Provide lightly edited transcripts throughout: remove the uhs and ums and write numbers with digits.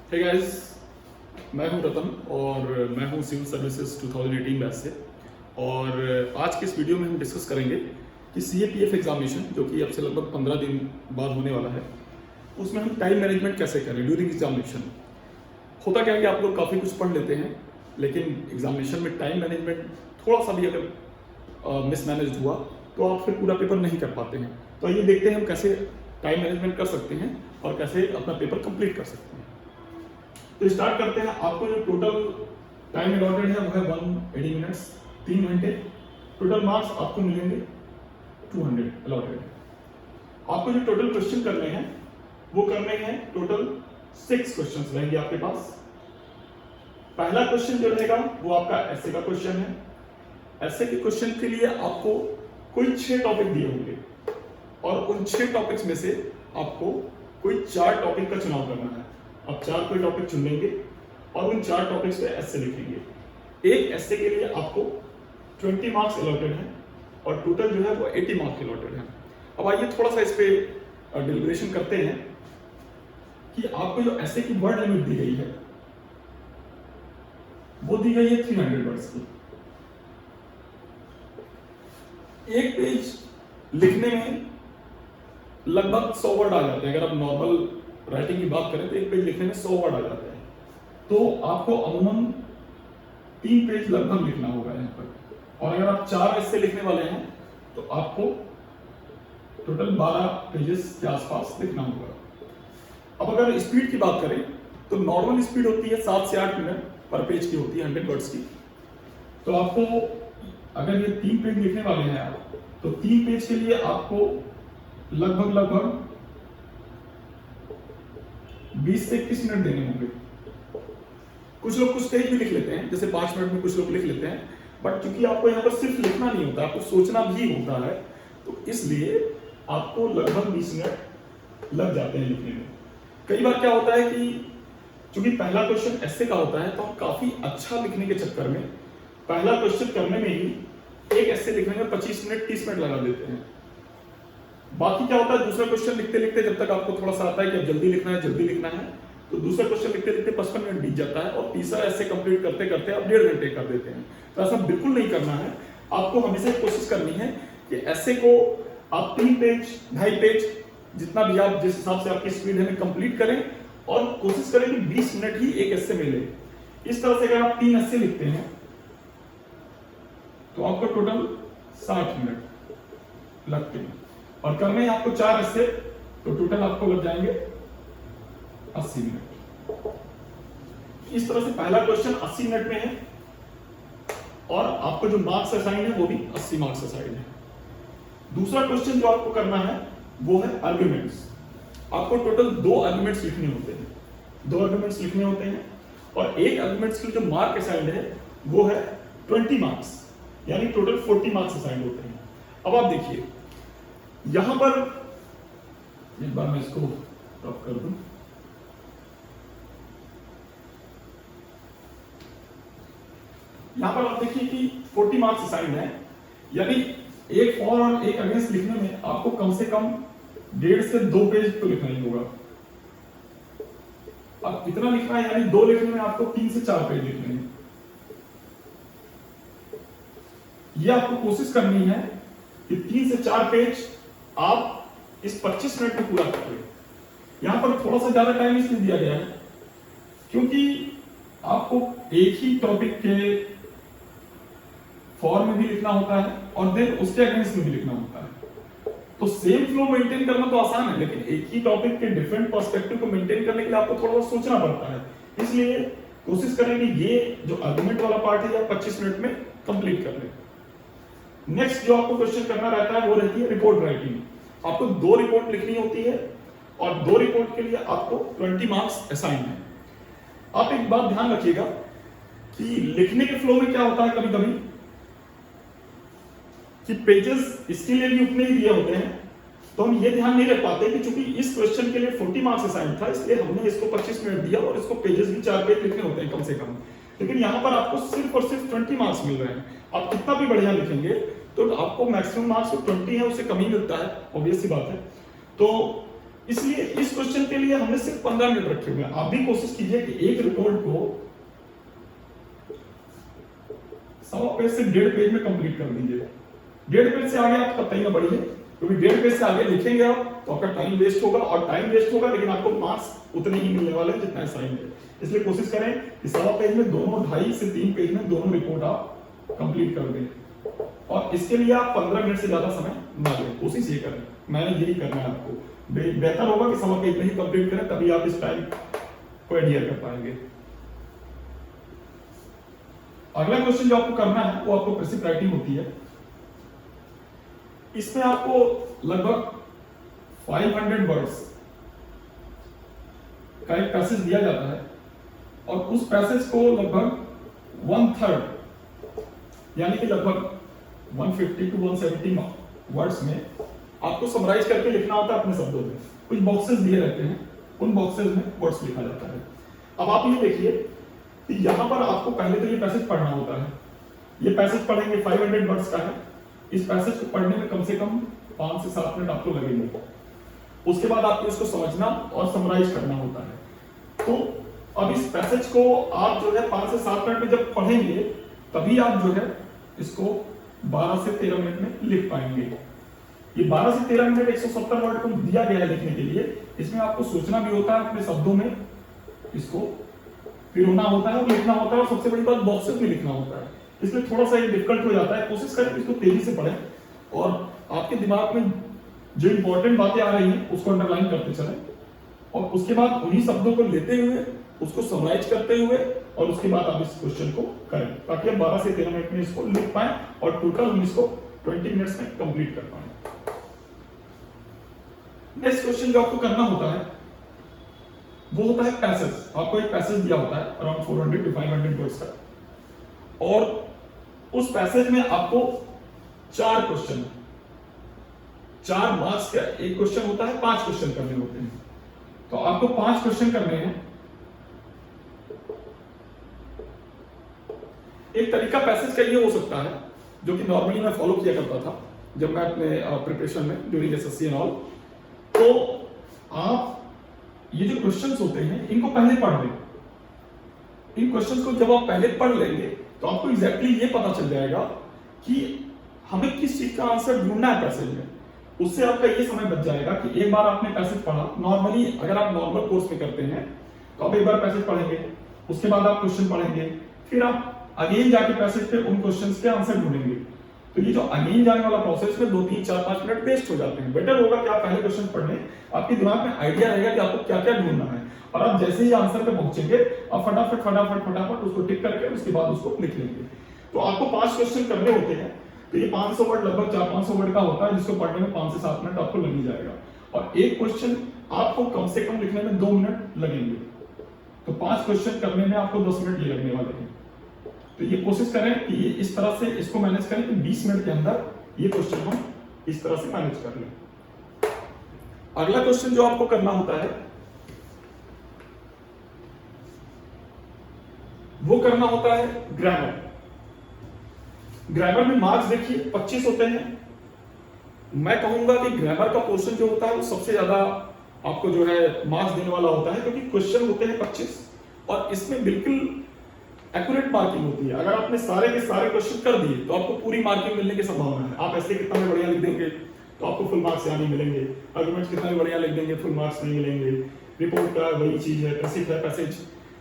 Hey guys, मैं हूं रतन और मैं हूं सिविल सर्विसेज 2018 बैच से। और आज के इस वीडियो में हम डिस्कस करेंगे कि CAPF एग्जामिनेशन जो कि अब से लगभग 15 दिन बाद होने वाला है, उसमें हम टाइम मैनेजमेंट कैसे करें ड्यूरिंग एग्जामिनेशन। होता क्या है कि आप लोग काफ़ी कुछ पढ़ लेते हैं, लेकिन एग्जामिनेशन में टाइम मैनेजमेंट थोड़ा सा भी अगर मिसमैनेज हुआ तो आप फिर पूरा पेपर नहीं कर पाते हैं। तो आइए देखते हैं हम कैसे टाइम मैनेजमेंट कर सकते हैं और कैसे अपना पेपर कंप्लीट कर सकते हैं। तो स्टार्ट करते हैं। आपको जो टोटल टाइम अलॉटेड है वो है 180 मिनट्स, 3 घंटे। टोटल मार्क्स आपको मिलेंगे 200 अलॉटेड है। आपको जो टोटल क्वेश्चन करने हैं वो करने हैं टोटल 6 क्वेश्चंस रहेंगे आपके पास। पहला क्वेश्चन जो रहेगा वो आपका ऐसे का क्वेश्चन है। ऐसे के क्वेश्चन के लिए आपको कोई 6 टॉपिक दिए होंगे और उन 6 टॉपिक्स में से आपको कोई 4 टॉपिक का चुनाव करना है। आप 4 कोई टॉपिक चुन लेंगे और उन 4 टॉपिक्स पे ऐसे लिखेंगे। एक ऐसे के लिए आपको 20 मार्क्स अलॉटेड है और टोटल जो है वो 80 मार्क्स अलॉटेड है। अब आइए थोड़ा सा इस पे डिलिब्रेशन करते हैं कि आपको जो ऐसे की वर्ड लिमिट दी गई है वो दी गई है 300 वर्ड्स की। एक पेज लिखने में लगभग 100 वर्ड आ जाते हैं। अगर आप नॉर्मल राइटिंग की बात करें तो एक पेज लिखने में 100 वर्ड आ जाते हैं। तो आपको अमूमन 3 पेज लगभग लिखना होगा यहाँ पर। और अगर आप 4 ऐसे लिखने वाले हैं तो आपको टोटल 12 पेजेस के आसपास लिखना होगा। अब अगर स्पीड की बात करें तो नॉर्मल स्पीड होती है 7 से 8 मिनट पर पेज की होती है 100 वर्ड्स की। तो आपको अगर ये 3 पेज लिखने वाले हैं आप, तो 3 पेज के लिए आपको लगभग 20 से 21 मिनट देने होंगे। कुछ लोग कुछ पेज भी लिख लेते हैं, जैसे 5 मिनट में कुछ लोग लिख लेते हैं, बट क्योंकि आपको यहाँ पर सिर्फ लिखना नहीं होता, आपको सोचना भी होता है, तो इसलिए आपको लगभग 20 मिनट लग जाते हैं लिखने में। कई बार क्या होता है कि चूंकि पहला क्वेश्चन ऐसे का होता है तो हम काफी अच्छा लिखने के चक्कर में पहला क्वेश्चन करने में ही एक ऐसे लिखने में 25 मिनट 30 मिनट लगा देते हैं। बाकी क्या होता है, दूसरा क्वेश्चन लिखते लिखते जब तक आपको थोड़ा सा आता है कि अब जल्दी लिखना है, तो दूसरा क्वेश्चन लिखते लिखते 55 मिनट बीत जाता है और तीसरा ऐसे कंप्लीट करते करते आप 1.5 घंटे कर देते हैं। तो ऐसा बिल्कुल नहीं करना है। आपको हमेशा कोशिश करनी है कि ऐसे को आप 3 पेज 2.5 पेज जितना भी आप जिस हिसाब से आपकी स्पीड है कंप्लीट करें और कोशिश करें कि 20 मिनट ही एक ऐसे मिले। इस तरह से अगर आप 3 ऐसे लिखते हैं तो आपको टोटल 60 मिनट लगते हैं और करने हैं आपको 4 ऐसे, तो टोटल आपको लग जाएंगे 80 मिनट। इस तरह से पहला क्वेश्चन 80 मिनट में है और आपको जो मार्क्स असाइन है वो भी 80 मार्क्स असाइन है। दूसरा क्वेश्चन जो आपको करना है वो है आर्गुमेंट्स। आपको टोटल 2 आर्गुमेंट्स लिखने होते हैं। 2 आर्गुमेंट्स लिखने होते हैं और एक आर्गुमेंट्स के जो मार्क असाइंड है वो है 20 मार्क्स, यानी टोटल 40 मार्क्स असाइंड होते हैं। अब आप देखिए यहां पर, एक बार मैं इसको स्टॉप कर दूं। यहां पर आप देखिए कि 40 मार्क्स असाइंड है, यानी एक फॉर और एक अगेंस्ट लिखने में आपको कम से कम 1.5 से 2 पेज तो लिखना ही होगा। अब इतना लिखना है, यानी 2 लिखने में आपको 3 से 4 पेज लिखने हैं। ये आपको कोशिश करनी है कि 3 से 4 पेज आप इस 25 मिनट में पूरा कर लें। यहां पर थोड़ा सा ज्यादा टाइम इसलिए दिया गया है क्योंकि आपको एक ही टॉपिक के फॉर्म में भी लिखना होता है और देन उसके अगेंस्ट में भी लिखना होता है। तो सेम फ्लो मेंटेन करना तो आसान है, लेकिन एक ही टॉपिक के डिफरेंट पर्सपेक्टिव को मेंटेन करने के लिए आपको थोड़ा सा सोचना पड़ता है। इसलिए कोशिश करें कि ये जो आर्गुमेंट वाला पार्ट है या 25 मिनट में कंप्लीट कर लें। नेक्स्ट जो आपको क्वेश्चन करना रहता है वो रहती है रिपोर्ट राइटिंग। आपको 2 रिपोर्ट लिखनी होती है और 2 रिपोर्ट के लिए आपको 20 मार्क्स असाइन है। आप एक बात ध्यान रखिएगा कि लिखने के फ्लो में क्या होता है, कभी कभी कि पेजेस इसके लिए भी उतने ही दिए होते हैं, तो हम ये ध्यान नहीं रख पाते कि चूंकि इस क्वेश्चन के लिए 40 मार्क्स असाइन था इसलिए हमने इसको 25 मिनट दिया और इसको पेजेस भी 4 पेज लिखने होते हैं कम से कम। लेकिन यहां पर आपको सिर्फ और सिर्फ 20 मार्क्स मिल रहे हैं। आप कितना भी बढ़िया लिखेंगे तो आपको मैक्सिमम मार्क्स जो 20 है उससे कम ही मिलता है, ऑब्वियस सी बात है। तो इसलिए इस क्वेश्चन के लिए हमने सिर्फ 15 मिनट रखे हुए हैं। आप भी कोशिश कीजिए कि एक रिपोर्ट को 1.25 पेज से 1.5 पेज में कंप्लीट कर दीजिए। 1.5 पेज से आगे आप कतई ना बढ़िए, क्योंकि 1.5 पेज से आगे लिखेंगे आप तो आपका टाइम वेस्ट होगा, और टाइम वेस्ट होगा लेकिन आपको मार्क्स उतने ही मिलने वाले हैं जितना असाइन है। इसलिए कोशिश करें कि 1.25 पेज में दोनों, 2.5 से 3 पेज में दोनों रिपोर्ट आप कंप्लीट कर दें, और इसके लिए आप 15 मिनट से ज्यादा समय ना लें। कोशिश ये करें, मैंने यही करना है आपको। बेहतर होगा कि 1.25 पेज में ही कंप्लीट करें, तभी आप इस टाइम को एडहियर कर पाएंगे। अगला क्वेश्चन जो आपको करना है वो आपको पैसिव राइटिंग होती है। इसमें आपको लगभग 500 वर्ड्स का एक पैसेज दिया जाता है, और उस पैसेज को लगभग 1/3 यानी कि लगभग 150 to 170 वर्ड्स में आपको समराइज करके लिखना होता है अपने शब्दों में। कुछ बॉक्सेस दिए रहते हैं, उन बॉक्सेस में वर्ड्स लिखा जाता है। अब आप ये देखिए कि यहां पर आपको पहले तो ये पैसेज पढ़ना होता है। ये पैसेज पढ़ेंगे 500 वर्ड्स का है। इस पैसेज को पढ़ने में कम से कम 5 से 7 मिनट आपको लगेंगे। उसके बाद आपको इसको समझना और समराइज करना होता है। तो अब इस पैसेज को आप जो है 5 से 7 मिनट में जब पढ़ेंगे, तभी आप जो है इसको 12 से 13 मिनट में लिख पाएंगे। ये 12 से 13 मिनट 170 वर्ड को दिया गया है लिखने के लिए। इसमें आपको सोचना भी होता है, अपने शब्दों में इसको पिरोना होता है और लिखना होता है, और सबसे बड़ी बात बॉक्सेस में लिखना होता है। इसलिए थोड़ा सा ये डिफिकल्ट हो जाता है। कोशिश करें इसको तेजी से पढ़ें, और आपके दिमाग में जो इंपॉर्टेंट बातें आ रही हैं उसको अंडरलाइन करते चलें, और उसके बाद उन्हीं शब्दों को लेते हुए उसको समराइज करते हुए, और उसके बाद आप इस क्वेश्चन को करें, ताकि आप 12 से 13 मिनट में इसको लिख पाएं और टोटल हम इसको 20 मिनट्स में कंप्लीट कर पाएं। नेक्स्ट क्वेश्चन जो आपको करना होता है वो होता है पैसेज। आपको एक पैसेज दिया होता है अराउंड 400 to 500 वर्ड्स का, और उस पैसेज में आपको 4 क्वेश्चन, 4 मार्क्स का एक क्वेश्चन होता है, 5 क्वेश्चन करने होते हैं। तो आपको 5 क्वेश्चन करने हैं। एक तरीका पैसेज का ये हो सकता है, जो कि नॉर्मली मैं फॉलो किया करता था जब मैं अपने प्रिपरेशन में ड्यूरिंग एसएससी एंड ऑल। तो आप ये जो क्वेश्चंस होते हैं इनको पहले पढ़ लें। इन क्वेश्चंस को जब आप पहले पढ़ लेंगे तो आपको एग्जैक्टली ये पता चल जाएगा कि हमें किस चीज का आंसर ढूंढना है पैसेज में। उससे आपका ये समय बच जाएगा कि एक बार आपने पैसेज पढ़ा, नॉर्मली अगर आप नॉर्मल कोर्स में करते हैं तो आप एक बार पैसेज पढ़ेंगे, उसके बाद आप क्वेश्चन पढ़ेंगे, फिर आप अगेन जाके पैसेज पे उन क्वेश्चंस के आंसर ढूंढेंगे। तो ये जो अगेन जाने वाला प्रोसेस में 2, 3, 4, 5 मिनट वेस्ट हो जाते हैं। बेटर होगा कि आप पहले क्वेश्चन पढ़ लें, आपके दिमाग में आइडिया रहेगा कि आपको क्या क्या ढूंढना है, और आप जैसे ही आंसर पे पहुंचेंगे आप फटाफट उसको टिक करके उसके बाद उसको लिख लेंगे। तो आपको 5 क्वेश्चन करने होते हैं, तो ये 500 वर्ड, लगभग 400-500 वर्ड का होता है, जिसको पढ़ने में 5 से 7 मिनट आपको लग ही जाएगा, और एक क्वेश्चन आपको कम से कम लिखने में 2 मिनट लगेंगे। तो 5 क्वेश्चन करने में आपको 10 मिनट ये लगने वाले हैं। तो ये कोशिश करें कि ये इस तरह से इसको मैनेज करें कि 20 मिनट के अंदर ये क्वेश्चन हम इस तरह से मैनेज कर लें। अगला क्वेश्चन जो आपको करना होता है वो करना होता है ग्रामर। ग्रामर में मार्क्स देखिए 25 होते हैं। मैं कहूंगा कि ग्रामर का पोर्शन जो होता है वो सबसे ज्यादा आपको जो है मार्क्स देने वाला होता है, क्योंकि क्वेश्चन होते हैं 25 और इसमें बिल्कुल एक्यूरेट मार्किंग होती है। अगर आपने सारे के सारे क्वेश्चन कर दिए तो आपको पूरी मार्किंग मिलने की संभावना है। आप ऐसे कितना भी बढ़िया लिख देंगे तो आपको फुल मार्क्स यहाँ नहीं मिलेंगे, आर्गुमेंट्स कितना भी बढ़िया लिख देंगे फुल मार्क्स नहीं मिलेंगे, रिपोर्ट का वही चीज है, पैसिव है पैसेज।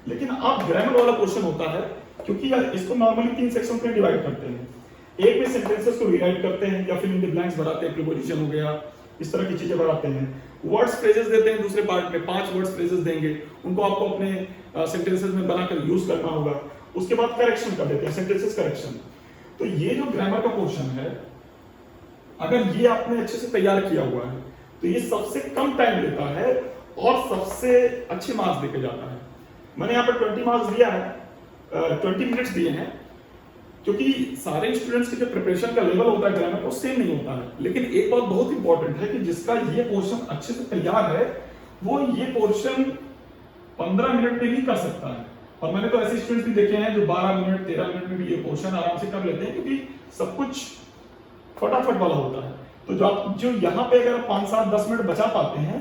लेकिन आप ग्रामर वाला क्वेश्चन होता है, क्योंकि इसको नॉर्मली 3 सेक्शन में डिवाइड करते हैं। एक में सेंटेंसेस को रीराइट करते हैं या फिर इन द ब्लैंक्स भराते हैं, प्रीपोजिशन हो गया, इस तरह की चीजें भराते हैं। वर्ड्स फ्रेजेस देते हैं दूसरे पार्ट में, 5 वर्ड्स फ्रेजेस देंगे, उनको आपको अपने सेंटेंसेस में बनाकर यूज करना होगा। उसके बाद करेक्शन कर देते हैं, सेंटेंसेस करेक्शन। तो ये जो ग्रामर का पोर्शन है, अगर ये आपने अच्छे से तैयार किया हुआ है तो ये सबसे कम टाइम लेता है और सबसे अच्छे मार्क्स देके जाता है। मैंने यहाँ पर 20 मार्क्स दिया है, 20 मिनट्स दिए हैं, क्योंकि सारे स्टूडेंट्स के जो प्रिपरेशन का लेवल होता है ग्रामर का सेम नहीं होता है। लेकिन एक बात बहुत इंपॉर्टेंट है कि जिसका ये पोर्शन अच्छे से तैयार है वो ये पोर्शन 15 मिनट में भी कर सकता है। और मैंने तो ऐसे स्टूडेंट्स भी देखे हैं जो 12 मिनट 13 मिनट में भी ये पोर्शन आराम से कर लेते हैं, क्योंकि सब कुछ फटाफट वाला होता है। तो जो यहाँ पे अगर 5, 7, 10 मिनट बचा पाते हैं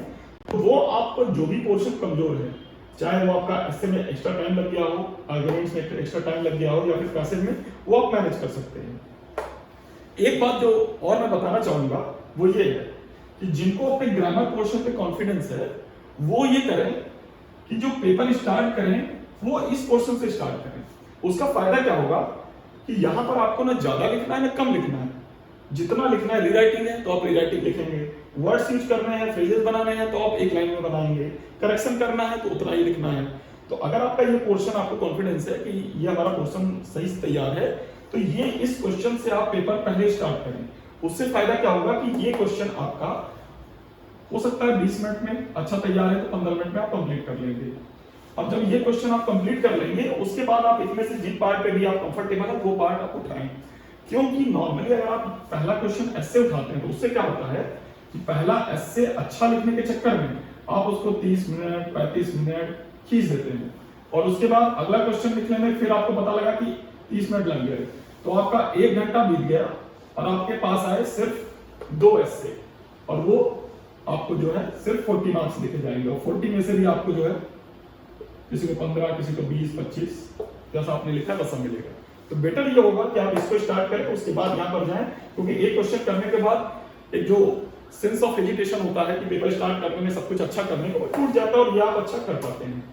तो वो आप जो भी पोर्शन कमजोर है, चाहे वो आपका एस्से में एक्स्ट्रा टाइम लग गया हो, आर्गुमेंट्स में एक्स्ट्रा टाइम लग गया हो, या फिर पैसेज में, वो आप मैनेज कर सकते हैं। एक बात जो और मैं बताना चाहूंगा वो ये है कि जिनको अपने ग्रामर पोर्शन पे कॉन्फिडेंस है वो ये करें कि जो पेपर स्टार्ट करें वो इस पोर्शन से स्टार्ट करें। उसका फायदा क्या होगा कि यहां पर आपको ना ज्यादा लिखना है ना कम लिखना है। जितना लिखना है, रीराइटिंग है तो आप रीराइटिंग लिखेंगे, वर्ड्स यूज करने हैं, फ्रेजेस बनाने हैं तो आप एक लाइन में बनाएंगे, करेक्शन करना है तो उतना ही लिखना है। तो अगर आपका ये पोर्शन, आपको कॉन्फिडेंस है कि ये हमारा पोर्शन सही से तैयार है, तो ये इस क्वेश्चन से आप पेपर पहले स्टार्ट करें। उससे फायदा क्या होगा कि ये क्वेश्चन आपका हो सकता है 20 मिनट में अच्छा तैयार है तो 15 मिनट में आप कंप्लीट कर लेंगे। अब जब ये क्वेश्चन आप कंप्लीट कर लेंगे उसके बाद आप इसमें से जिन पार्ट पे भी आप कंफर्टेबल है वो पार्ट आप उठाएं। क्योंकि नॉर्मली अगर आप पहला क्वेश्चन ऐसे उठाते हैं तो उससे क्या होता है कि पहला ऐसे अच्छा लिखने के चक्कर में आप उसको 30 मिनट 35 मिनट खींच देते हैं, और उसके बाद अगला क्वेश्चन लिखने में फिर आपको पता लगा कि 30 मिनट लग गए, तो आपका 1 घंटा बीत गया और आपके पास आए सिर्फ 2 ऐसे, और वो आपको जो है सिर्फ 40 मार्क्स लिखे जाएंगे। और 40 में से भी आपको जो है किसी को 15, किसी को 20, 25 जैसा आपने लिखा वैसा मिलेगा। तो बेटर ये होगा कि आप इसको स्टार्ट करें, उसके बाद यहाँ पर जाएं, क्योंकि एक क्वेश्चन करने के बाद एक जो सेंस ऑफ एजिटेशन होता है कि पेपर स्टार्ट करने में सब कुछ अच्छा करने को टूट जाता है और ये आप अच्छा कर पाते हैं।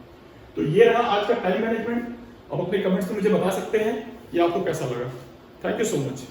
तो ये रहा आज का टाइम मैनेजमेंट। अब अपने कमेंट्स में मुझे बता सकते हैं कि आपको कैसा लगा। Thank you so much.